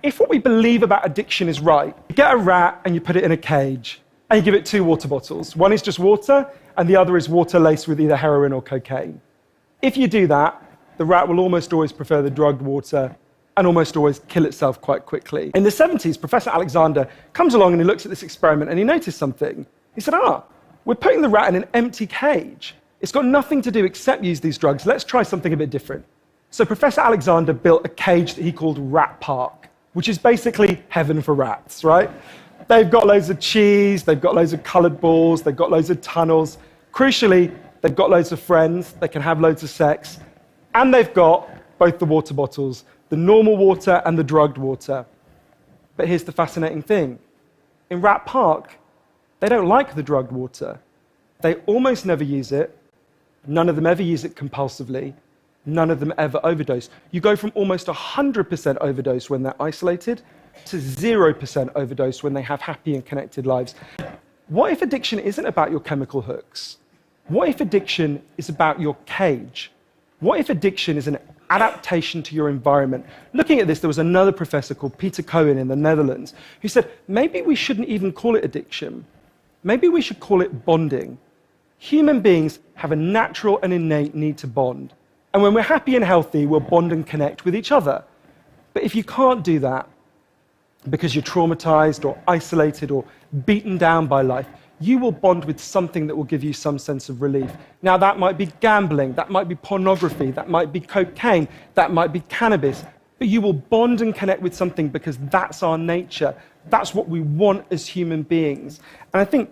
if what we believe about addiction is right, you get a rat and you put it in a cage, and you give it 2 water bottles. One is just water, and the other is water laced with either heroin or cocaine. If you do that, the rat will almost always prefer the drugged water and almost always kill itself quite quickly. In the 70s, Professor Alexander comes along and he looks at this experiment and he noticed something. He said, we're putting the rat in an empty cage. It's got nothing to do except use these drugs. Let's try something a bit different. So Professor Alexander built a cage that he called Rat Park, which is basically heaven for rats, right? They've got loads of cheese, they've got loads of colored balls, they've got loads of tunnels. Crucially, they've got loads of friends, they can have loads of sex, and they've got both the water bottles, the normal water and the drugged water. But here's the fascinating thing. In Rat Park, they don't like the drugged water. They almost never use it. None of them ever use it compulsively. None of them ever overdose. You go from almost 100% overdose when they're isolated to 0% overdose when they have happy and connected lives. What if addiction isn't about your chemical hooks? What if addiction is about your cage? What if addiction is an adaptation to your environment? Looking at this, there was another professor called Peter Cohen in the Netherlands who said, maybe we shouldn't even call it addiction. Maybe we should call it bonding. Human beings have a natural and innate need to bond. And when we're happy and healthy, we'll bond and connect with each other. But if you can't do that because you're traumatized or isolated or beaten down by life, you will bond with something that will give you some sense of relief. Now, that might be gambling, that might be pornography, that might be cocaine, that might be cannabis, but you will bond and connect with something because that's our nature. That's what we want as human beings. And I think